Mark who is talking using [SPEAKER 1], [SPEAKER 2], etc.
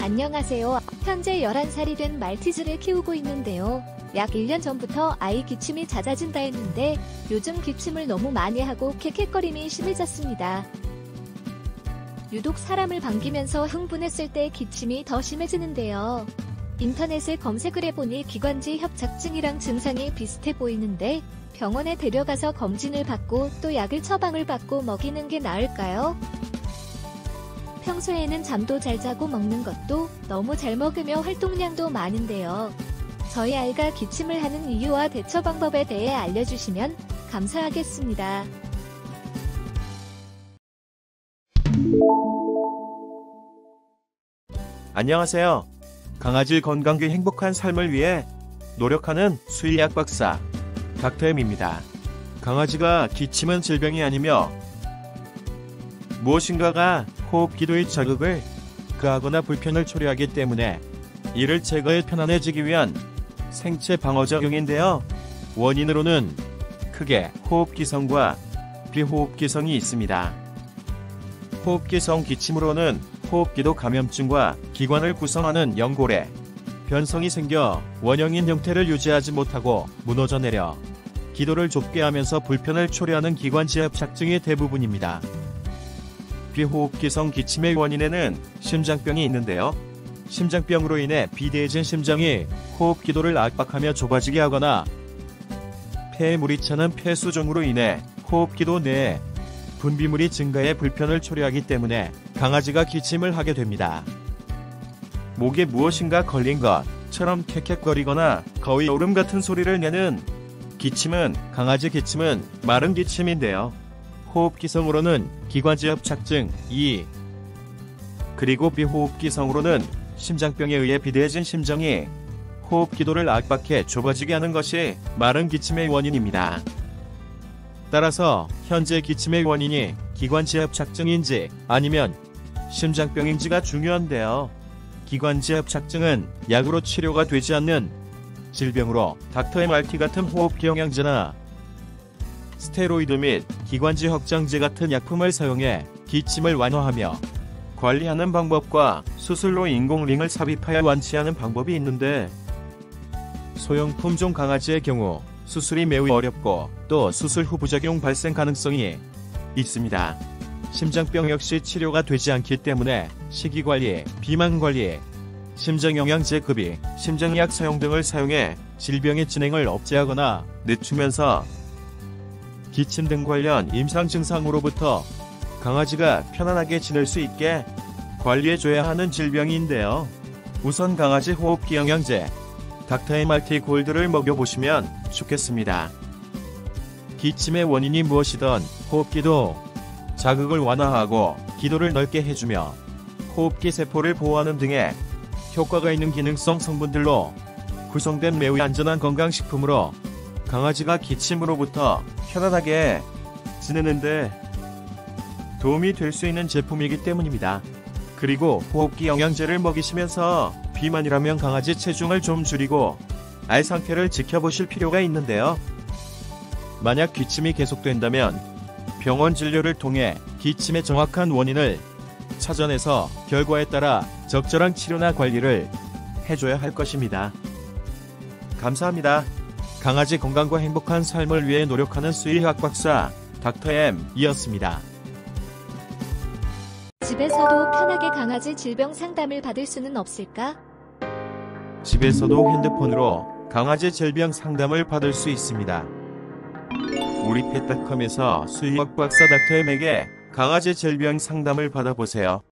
[SPEAKER 1] 안녕하세요. 현재 11살이 된 말티즈를 키우고 있는데요. 약 1년 전부터 아이 기침이 잦아진다 했는데 요즘 기침을 너무 많이 하고 캑캑거림이 심해졌습니다. 유독 사람을 반기면서 흥분했을 때 기침이 더 심해지는데요. 인터넷을 검색을 해보니 기관지 협착증이랑 증상이 비슷해 보이는데 병원에 데려가서 검진을 받고 또 약을 처방을 받고 먹이는 게 나을까요? 평소에는 잠도 잘 자고 먹는 것도 너무 잘 먹으며 활동량도 많은데요. 저희 아이가 기침을 하는 이유와 대처 방법에 대해 알려주시면 감사하겠습니다.
[SPEAKER 2] 안녕하세요. 강아지 건강과 행복한 삶을 위해 노력하는 수의학 박사 닥터엠입니다. 강아지가 기침은 질병이 아니며 무엇인가가 호흡기도의 자극을 가하거나 불편을 초래하기 때문에 이를 제거해 편안해지기 위한 생체 방어작용인데요. 원인으로는 크게 호흡기성과 비호흡기성이 있습니다. 호흡기성 기침으로는 호흡기도 감염증과 기관을 구성하는 연골에 변성이 생겨 원형인 형태를 유지하지 못하고 무너져 내려 기도를 좁게 하면서 불편을 초래하는 기관지 협착증이 대부분입니다. 비호흡기성 기침의 원인에는 심장병이 있는데요. 심장병으로 인해 비대해진 심장이 호흡기도를 압박하며 좁아지게 하거나 폐에 물이 차는 폐수종으로 인해 호흡기도 내에 분비물이 증가해 불편을 초래하기 때문에 강아지가 기침을 하게 됩니다. 목에 무엇인가 걸린 것처럼 캑캑거리거나 거의 울음 같은 소리를 내는 기침은 강아지 기침은 마른 기침인데요. 호흡기성으로는 기관지 협착증 2, 그리고 비호흡기성으로는 심장병에 의해 비대해진 심장이 호흡기도를 압박해 좁아지게 하는 것이 마른 기침의 원인입니다. 따라서 현재 기침의 원인이 기관지 협착증인지 아니면 심장병인지가 중요한데요. 기관지 협착증은 약으로 치료가 되지 않는 질병으로 닥터엠RT 같은 호흡기 영양제나 스테로이드 및 기관지 확장제 같은 약품을 사용해 기침을 완화하며 관리하는 방법과 수술로 인공링을 삽입하여 완치하는 방법이 있는데 소형 품종 강아지의 경우 수술이 매우 어렵고 또 수술 후 부작용 발생 가능성이 있습니다. 심장병 역시 치료가 되지 않기 때문에 식이관리, 비만관리, 심장영양제 급이, 심장약 사용 등을 사용해 질병의 진행을 억제하거나 늦추면서 기침 등 관련 임상 증상으로부터 강아지가 편안하게 지낼 수 있게 관리해줘야 하는 질병인데요. 우선 강아지 호흡기 영양제 닥터엠RT 골드를 먹여보시면 좋겠습니다. 기침의 원인이 무엇이든 호흡기도 자극을 완화하고 기도를 넓게 해주며 호흡기 세포를 보호하는 등의 효과가 있는 기능성 성분들로 구성된 매우 안전한 건강식품으로 강아지가 기침으로부터 편안하게 지내는데 도움이 될 수 있는 제품이기 때문입니다. 그리고 호흡기 영양제를 먹이시면서 비만이라면 강아지 체중을 좀 줄이고 알 상태를 지켜보실 필요가 있는데요. 만약 기침이 계속된다면 병원 진료를 통해 기침의 정확한 원인을 찾아내서 결과에 따라 적절한 치료나 관리를 해줘야 할 것입니다. 감사합니다. 강아지 건강과 행복한 삶을 위해 노력하는 수의학 박사 닥터엠이었습니다.
[SPEAKER 1] 집에서도 편하게 강아지 질병 상담을 받을 수는 없을까?
[SPEAKER 2] 집에서도 핸드폰으로 강아지 질병 상담을 받을 수 있습니다. 우리 펫닷컴에서 수의학 박사 닥터엠에게 강아지 질병 상담을 받아보세요.